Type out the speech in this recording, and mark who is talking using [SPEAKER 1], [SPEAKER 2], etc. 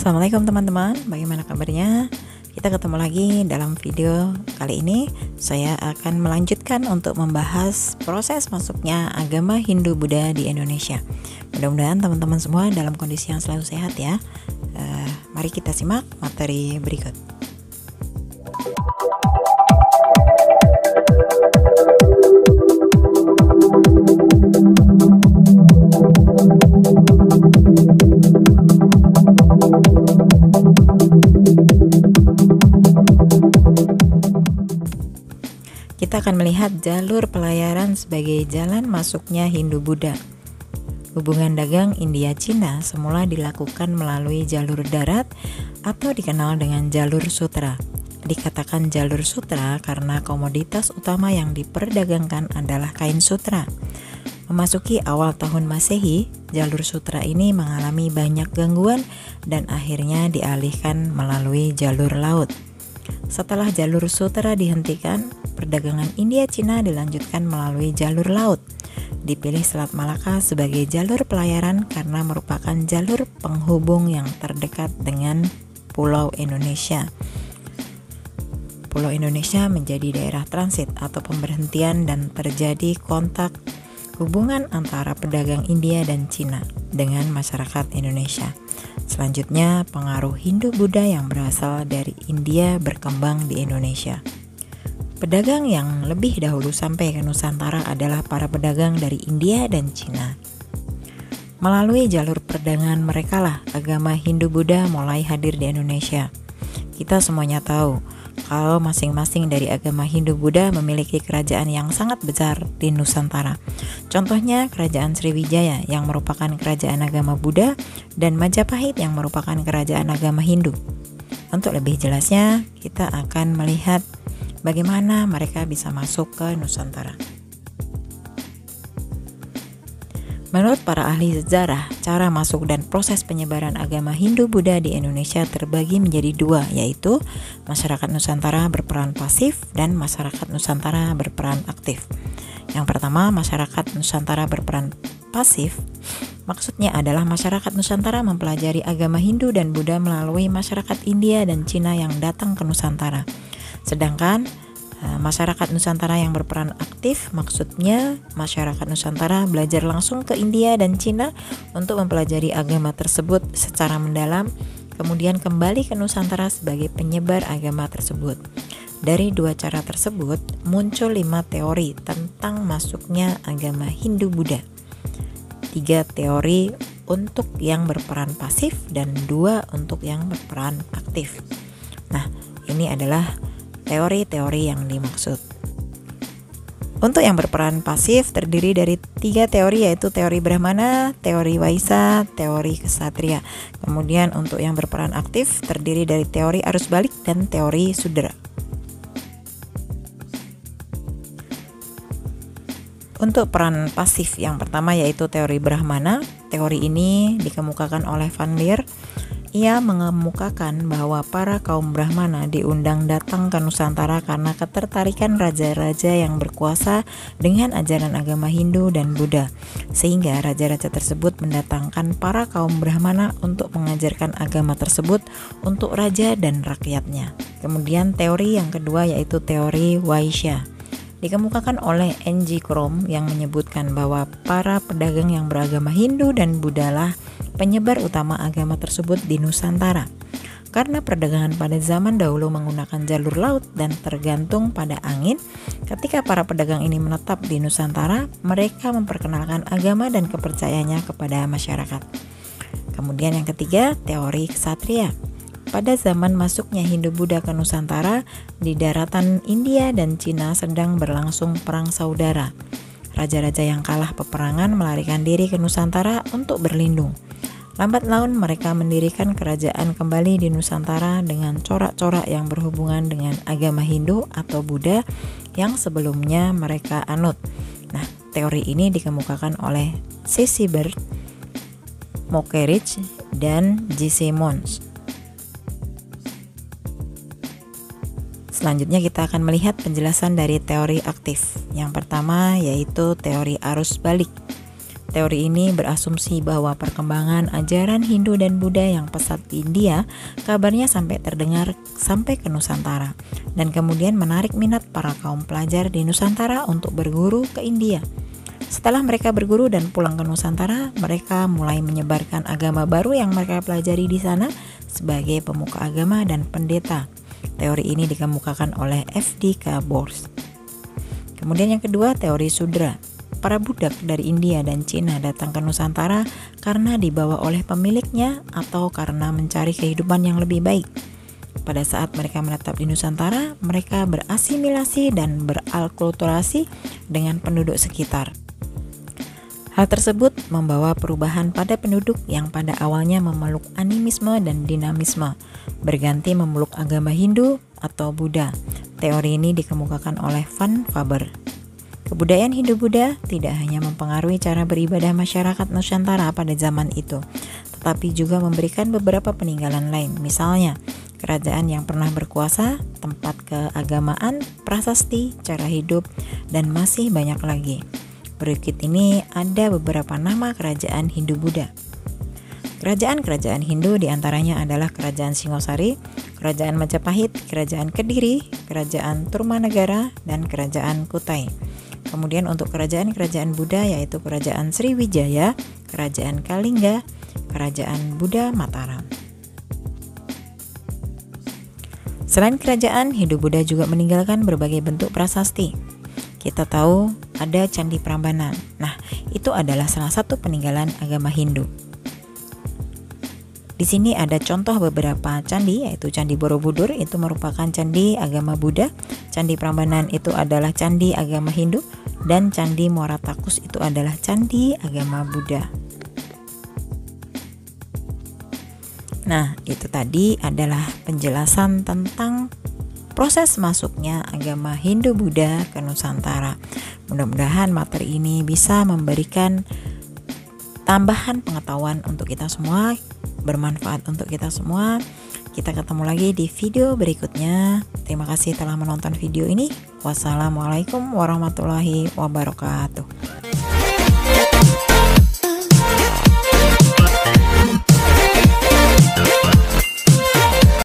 [SPEAKER 1] Assalamualaikum teman-teman, bagaimana kabarnya? Kita ketemu lagi dalam video kali ini. Saya akan melanjutkan untuk membahas proses masuknya agama Hindu-Buddha di Indonesia. Mudah-mudahan teman-teman semua dalam kondisi yang selalu sehat ya. Mari kita simak materi berikut. Kita akan melihat jalur pelayaran sebagai jalan masuknya Hindu-Buddha. Hubungan dagang India-Cina semula dilakukan melalui jalur darat atau dikenal dengan jalur sutra. Dikatakan jalur sutra karena komoditas utama yang diperdagangkan adalah kain sutra. Memasuki awal tahun Masehi, jalur sutra ini mengalami banyak gangguan dan akhirnya dialihkan melalui jalur laut. Setelah jalur sutra dihentikan, perdagangan India-Cina dilanjutkan melalui jalur laut. Dipilih Selat Malaka sebagai jalur pelayaran karena merupakan jalur penghubung yang terdekat dengan Pulau Indonesia. Pulau Indonesia menjadi daerah transit atau pemberhentian dan terjadi kontak hubungan antara pedagang India dan Cina dengan masyarakat Indonesia. Selanjutnya, pengaruh Hindu-Buddha yang berasal dari India berkembang di Indonesia. Pedagang yang lebih dahulu sampai ke Nusantara adalah para pedagang dari India dan Cina. Melalui jalur perdagangan merekalah agama Hindu-Buddha mulai hadir di Indonesia. Kita semuanya tahu kalau masing-masing dari agama Hindu-Buddha memiliki kerajaan yang sangat besar di Nusantara. Contohnya Kerajaan Sriwijaya yang merupakan kerajaan agama Buddha dan Majapahit yang merupakan kerajaan agama Hindu. Untuk lebih jelasnya, kita akan melihat bagaimana mereka bisa masuk ke Nusantara. Menurut para ahli sejarah, cara masuk dan proses penyebaran agama Hindu-Buddha di Indonesia terbagi menjadi dua, yaitu masyarakat Nusantara berperan pasif dan masyarakat Nusantara berperan aktif. Yang pertama, masyarakat Nusantara berperan pasif, maksudnya adalah masyarakat Nusantara mempelajari agama Hindu dan Buddha melalui masyarakat India dan Cina yang datang ke Nusantara. Sedangkan masyarakat Nusantara yang berperan aktif, maksudnya masyarakat Nusantara belajar langsung ke India dan Cina untuk mempelajari agama tersebut secara mendalam, kemudian kembali ke Nusantara sebagai penyebar agama tersebut. Dari dua cara tersebut, muncul 5 teori tentang masuknya agama Hindu-Buddha. 3 teori untuk yang berperan pasif dan 2 untuk yang berperan aktif. Nah, ini adalah teori-teori yang dimaksud. Untuk yang berperan pasif terdiri dari 3 teori, yaitu teori Brahmana, teori Waisa, teori Ksatria. Kemudian untuk yang berperan aktif terdiri dari teori arus balik dan teori Sudra. Untuk peran pasif yang pertama yaitu teori Brahmana. Teori ini dikemukakan oleh Van Leer. Ia mengemukakan bahwa para kaum Brahmana diundang datang ke Nusantara karena ketertarikan raja-raja yang berkuasa dengan ajaran agama Hindu dan Buddha, sehingga raja-raja tersebut mendatangkan para kaum Brahmana untuk mengajarkan agama tersebut untuk raja dan rakyatnya. Kemudian teori yang kedua yaitu teori Waisya. Dikemukakan oleh N.G. Krom yang menyebutkan bahwa para pedagang yang beragama Hindu dan Buddha lah penyebar utama agama tersebut di Nusantara. Karena perdagangan pada zaman dahulu menggunakan jalur laut dan tergantung pada angin, ketika para pedagang ini menetap di Nusantara, mereka memperkenalkan agama dan kepercayaannya kepada masyarakat. Kemudian yang ketiga, teori Ksatria. Pada zaman masuknya Hindu-Buddha ke Nusantara, di daratan India dan Cina sedang berlangsung perang saudara. Raja-raja yang kalah peperangan melarikan diri ke Nusantara untuk berlindung. Lambat laun mereka mendirikan kerajaan kembali di Nusantara dengan corak-corak yang berhubungan dengan agama Hindu atau Buddha yang sebelumnya mereka anut. Nah, teori ini dikemukakan oleh C.C. Bird, Mokerich, dan J.C. Mons. Selanjutnya kita akan melihat penjelasan dari teori aktif. Yang pertama yaitu teori arus balik. Teori ini berasumsi bahwa perkembangan ajaran Hindu dan Buddha yang pesat di India kabarnya sampai terdengar sampai ke Nusantara dan kemudian menarik minat para kaum pelajar di Nusantara untuk berguru ke India. Setelah mereka berguru dan pulang ke Nusantara, mereka mulai menyebarkan agama baru yang mereka pelajari di sana sebagai pemuka agama dan pendeta. Teori ini dikemukakan oleh F.D.K. Bose. Kemudian yang kedua, teori Sudra. Para budak dari India dan Cina datang ke Nusantara karena dibawa oleh pemiliknya atau karena mencari kehidupan yang lebih baik. Pada saat mereka menetap di Nusantara, mereka berasimilasi dan beralkulturasi dengan penduduk sekitar. Hal tersebut membawa perubahan pada penduduk yang pada awalnya memeluk animisme dan dinamisme, berganti memeluk agama Hindu atau Buddha. Teori ini dikemukakan oleh Van Faber. Kebudayaan Hindu-Buddha tidak hanya mempengaruhi cara beribadah masyarakat Nusantara pada zaman itu, tetapi juga memberikan beberapa peninggalan lain, misalnya kerajaan yang pernah berkuasa, tempat keagamaan, prasasti, cara hidup, dan masih banyak lagi. Berikut ini ada beberapa nama kerajaan Hindu-Buddha. Kerajaan-kerajaan Hindu diantaranya adalah Kerajaan Singosari, Kerajaan Majapahit, Kerajaan Kediri, Kerajaan Turmanagara, dan Kerajaan Kutai. Kemudian untuk kerajaan-kerajaan Buddha yaitu Kerajaan Sriwijaya, Kerajaan Kalingga, Kerajaan Buddha Mataram. Selain kerajaan, Hindu-Buddha juga meninggalkan berbagai bentuk prasasti. Kita tahu ada Candi Prambanan. Nah, itu adalah salah satu peninggalan agama Hindu. Di sini ada contoh beberapa candi, yaitu Candi Borobudur itu merupakan candi agama Buddha, Candi Prambanan itu adalah candi agama Hindu, dan Candi Muara Takus itu adalah candi agama Buddha. Nah, itu tadi adalah penjelasan tentang proses masuknya agama Hindu-Buddha ke Nusantara. Mudah-mudahan materi ini bisa memberikan tambahan pengetahuan untuk kita semua, bermanfaat untuk kita semua. Kita ketemu lagi di video berikutnya. Terima kasih telah menonton video ini. Wassalamualaikum warahmatullahi wabarakatuh.